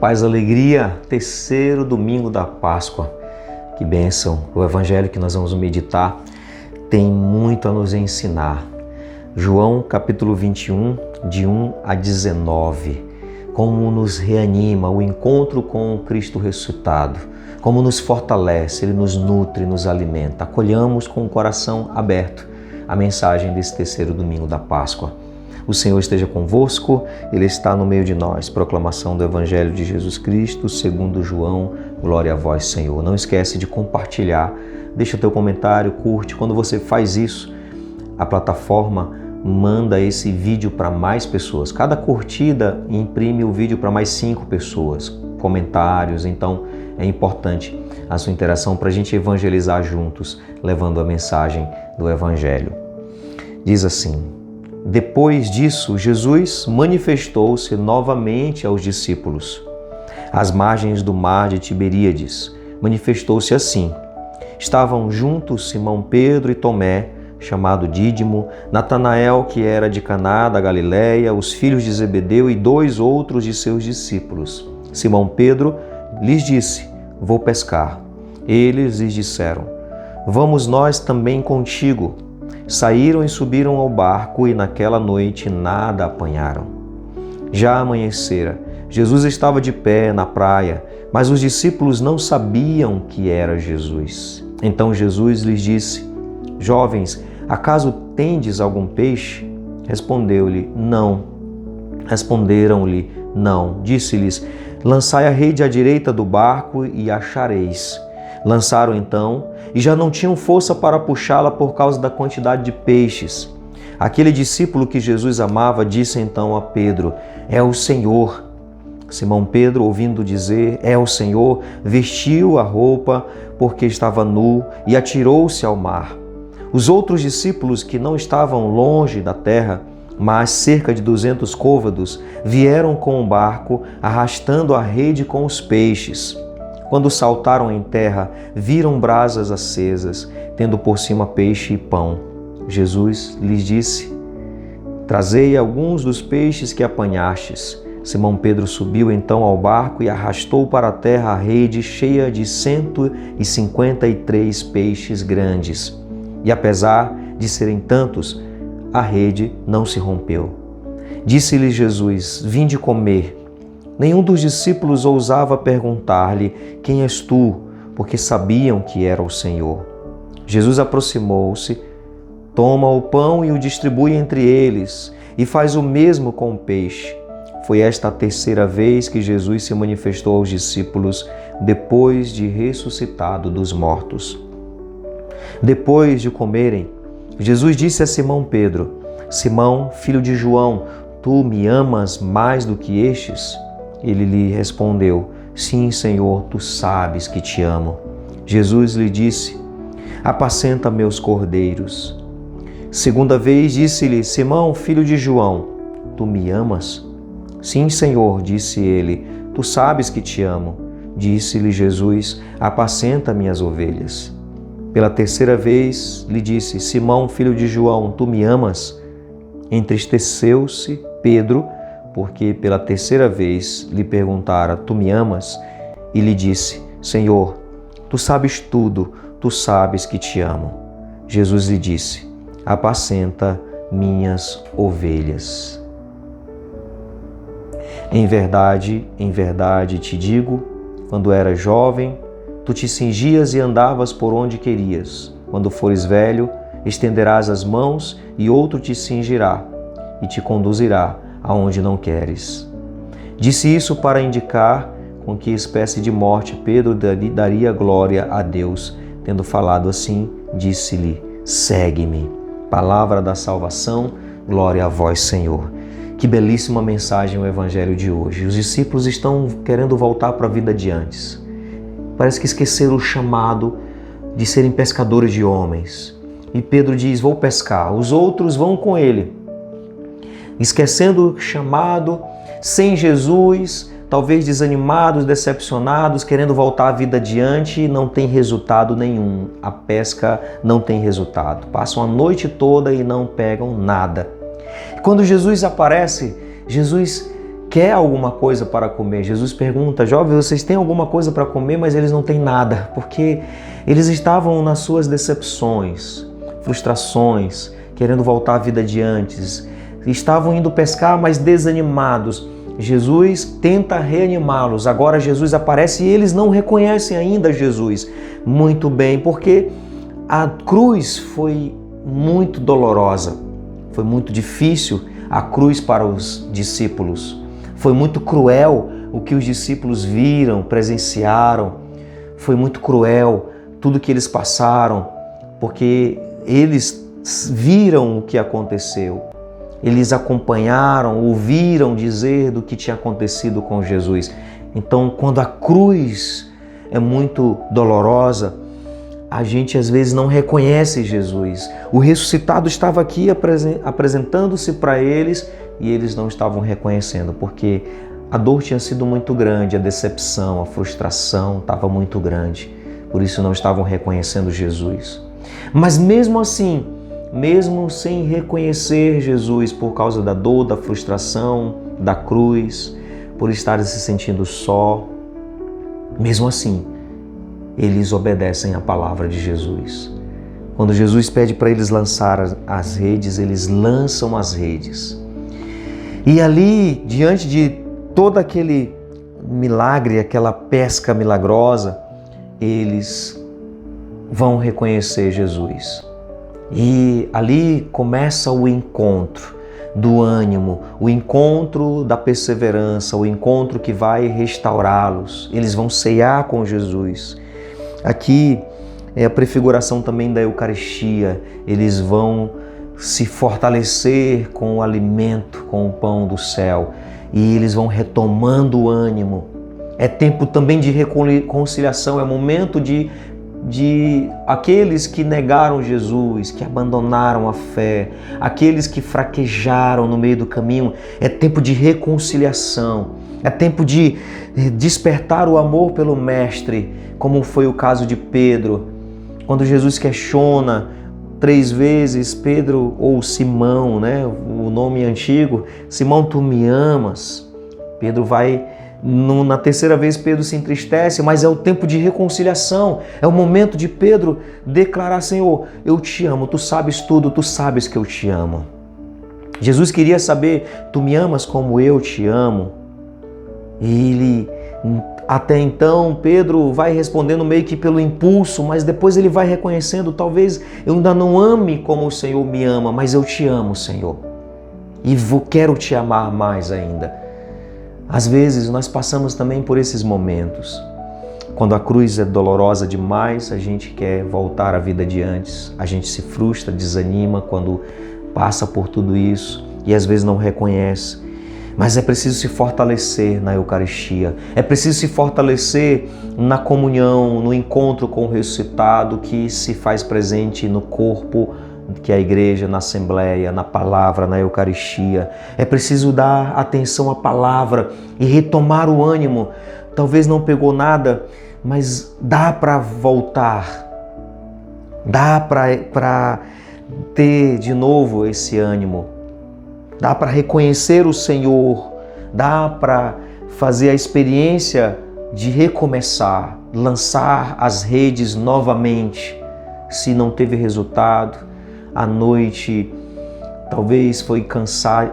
Paz, alegria, terceiro domingo da Páscoa. Que bênção! O evangelho que nós vamos meditar tem muito a nos ensinar. João capítulo 21, de 1 a 19. Como nos reanima o encontro com o Cristo ressuscitado. Como nos fortalece, Ele nos nutre, nos alimenta. Acolhamos com o coração aberto a mensagem desse terceiro domingo da Páscoa. O Senhor esteja convosco, Ele está no meio de nós. Proclamação do Evangelho de Jesus Cristo, segundo João. Glória a vós, Senhor. Não esquece de compartilhar, deixa teu comentário, curte. Quando você faz isso, a plataforma manda esse vídeo para mais pessoas. Cada curtida imprime o vídeo para mais 5 pessoas. Comentários, então é importante a sua interação para a gente evangelizar juntos, levando a mensagem do Evangelho. Diz assim: depois disso, Jesus manifestou-se novamente aos discípulos, às margens do mar de Tiberíades. Manifestou-se assim: estavam juntos Simão Pedro e Tomé, chamado Dídimo, Natanael, que era de Caná da Galileia, os filhos de Zebedeu e 2 outros de seus discípulos. Simão Pedro lhes disse: vou pescar. Eles lhes disseram: vamos nós também contigo. Saíram e subiram ao barco e naquela noite nada apanharam. Já amanhecera. Jesus estava de pé na praia, mas os discípulos não sabiam que era Jesus. Então Jesus lhes disse: jovens, acaso tendes algum peixe? Respondeu-lhe: não. Responderam-lhe: não. Disse-lhes: lançai a rede à direita do barco e achareis. Lançaram então e já não tinham força para puxá-la por causa da quantidade de peixes. Aquele discípulo que Jesus amava disse então a Pedro: é o Senhor. Simão Pedro, ouvindo dizer é o Senhor, vestiu a roupa porque estava nu e atirou-se ao mar. Os outros discípulos, que não estavam longe da terra, mas cerca de 200 côvados, vieram com o barco, arrastando a rede com os peixes. Quando saltaram em terra, viram brasas acesas, tendo por cima peixe e pão. Jesus lhes disse: trazei alguns dos peixes que apanhastes. Simão Pedro subiu então ao barco e arrastou para a terra a rede cheia de 153 peixes grandes. E apesar de serem tantos, a rede não se rompeu. Disse-lhe Jesus: vinde comer. Nenhum dos discípulos ousava perguntar-lhe: quem és tu? Porque sabiam que era o Senhor. Jesus aproximou-se, toma o pão e o distribui entre eles, e faz o mesmo com o peixe. Foi esta a terceira vez que Jesus se manifestou aos discípulos depois de ressuscitado dos mortos. Depois de comerem, Jesus disse a Simão Pedro: Simão, filho de João, tu me amas mais do que estes? Ele lhe respondeu: sim, Senhor, tu sabes que te amo. Jesus lhe disse: apacenta meus cordeiros. Segunda vez disse-lhe: Simão, filho de João, tu me amas? Sim, Senhor, disse ele, tu sabes que te amo. Disse-lhe Jesus: apacenta minhas ovelhas. Pela terceira vez lhe disse: Simão, filho de João, tu me amas? Entristeceu-se Pedro, porque pela terceira vez lhe perguntara: tu me amas? E lhe disse: Senhor, tu sabes tudo, tu sabes que te amo. Jesus lhe disse: apacenta minhas ovelhas. Em verdade te digo, quando eras jovem, tu te cingias e andavas por onde querias. Quando fores velho, estenderás as mãos e outro te cingirá e te conduzirá aonde não queres. Disse isso para indicar com que espécie de morte Pedro daria glória a Deus. Tendo falado assim, disse-lhe: segue-me. Palavra da salvação, glória a vós, Senhor. Que belíssima mensagem o Evangelho de hoje. Os discípulos estão querendo voltar para a vida de antes. Parece que esqueceram o chamado de serem pescadores de homens. E Pedro diz: vou pescar. Os outros vão com ele. Esquecendo o chamado, sem Jesus, talvez desanimados, decepcionados, querendo voltar a vida adiante, não tem resultado nenhum. A pesca não tem resultado. Passam a noite toda e não pegam nada. Quando Jesus aparece, Jesus quer alguma coisa para comer. Jesus pergunta: jovens, vocês têm alguma coisa para comer? Mas eles não têm nada, porque eles estavam nas suas decepções, frustrações, querendo voltar à vida de antes. Estavam indo pescar, mas desanimados. Jesus tenta reanimá-los. Agora Jesus aparece e eles não reconhecem ainda Jesus. Muito bem, porque a cruz foi muito dolorosa. Foi muito difícil a cruz para os discípulos. Foi muito cruel o que os discípulos viram, presenciaram. Foi muito cruel tudo que eles passaram, porque eles viram o que aconteceu. Eles acompanharam, ouviram dizer do que tinha acontecido com Jesus. Então, quando a cruz é muito dolorosa, a gente às vezes não reconhece Jesus. O ressuscitado estava aqui apresentando-se para eles e eles não estavam reconhecendo, porque a dor tinha sido muito grande, a decepção, a frustração estava muito grande. Por isso não estavam reconhecendo Jesus. Mas mesmo assim, mesmo sem reconhecer Jesus por causa da dor, da frustração, da cruz, por estarem se sentindo só, mesmo assim, eles obedecem à palavra de Jesus. Quando Jesus pede para eles lançar as redes, eles lançam as redes. E ali, diante de todo aquele milagre, aquela pesca milagrosa, eles vão reconhecer Jesus. E ali começa o encontro do ânimo, o encontro da perseverança, o encontro que vai restaurá-los. Eles vão ceiar com Jesus. Aqui é a prefiguração também da Eucaristia. Eles vão se fortalecer com o alimento, com o pão do céu. E eles vão retomando o ânimo. É tempo também de reconciliação, é momento de aqueles que negaram Jesus, que abandonaram a fé, aqueles que fraquejaram no meio do caminho. É tempo de reconciliação, é tempo de despertar o amor pelo Mestre, como foi o caso de Pedro. Quando Jesus questiona 3 vezes Pedro, ou Simão, né? O nome antigo, Simão, tu me amas? Pedro vai... Na 3ª vez Pedro se entristece, mas é o tempo de reconciliação, é o momento de Pedro declarar: Senhor, eu te amo, tu sabes tudo, tu sabes que eu te amo. Jesus queria saber: tu me amas como eu te amo? E até então Pedro vai respondendo meio que pelo impulso, mas depois ele vai reconhecendo: talvez eu ainda não ame como o Senhor me ama, mas eu te amo, Senhor, e quero te amar mais ainda. Às vezes nós passamos também por esses momentos. Quando a cruz é dolorosa demais, a gente quer voltar à vida de antes. A gente se frustra, desanima quando passa por tudo isso e às vezes não reconhece. Mas é preciso se fortalecer na Eucaristia. É preciso se fortalecer na comunhão, no encontro com o ressuscitado que se faz presente no corpo, que é a igreja, na assembleia, na palavra, na Eucaristia. É preciso dar atenção à palavra e retomar o ânimo. Talvez não pegou nada, mas dá para voltar. Dá para ter de novo esse ânimo. Dá para reconhecer o Senhor. Dá para fazer a experiência de recomeçar, lançar as redes novamente. Se não teve resultado, a noite talvez foi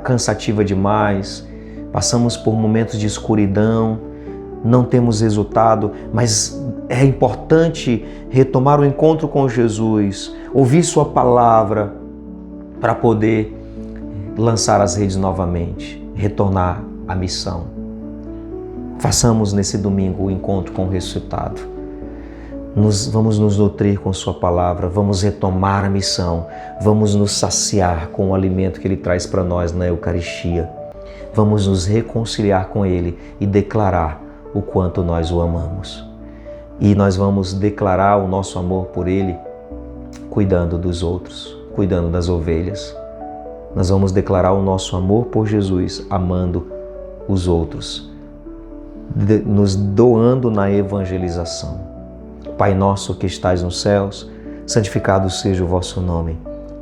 cansativa demais, passamos por momentos de escuridão, não temos resultado, mas é importante retomar o encontro com Jesus, ouvir sua palavra para poder lançar as redes novamente, retornar à missão. Façamos nesse domingo o encontro com o ressuscitado. Vamos nos nutrir com sua palavra, vamos retomar a missão, vamos nos saciar com o alimento que Ele traz para nós na Eucaristia. Vamos nos reconciliar com Ele e declarar o quanto nós o amamos. E nós vamos declarar o nosso amor por Ele cuidando dos outros, cuidando das ovelhas. Nós vamos declarar o nosso amor por Jesus amando os outros, nos doando na evangelização. Pai nosso que estais nos céus, santificado seja o vosso nome.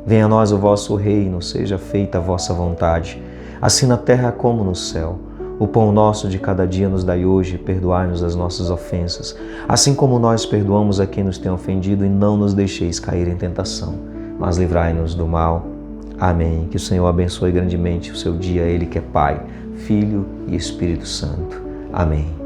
Venha a nós o vosso reino, seja feita a vossa vontade, assim na terra como no céu. O pão nosso de cada dia nos dai hoje, perdoai-nos as nossas ofensas, assim como nós perdoamos a quem nos tem ofendido, e não nos deixeis cair em tentação, mas livrai-nos do mal. Amém. Que o Senhor abençoe grandemente o seu dia, Ele que é Pai, Filho e Espírito Santo. Amém.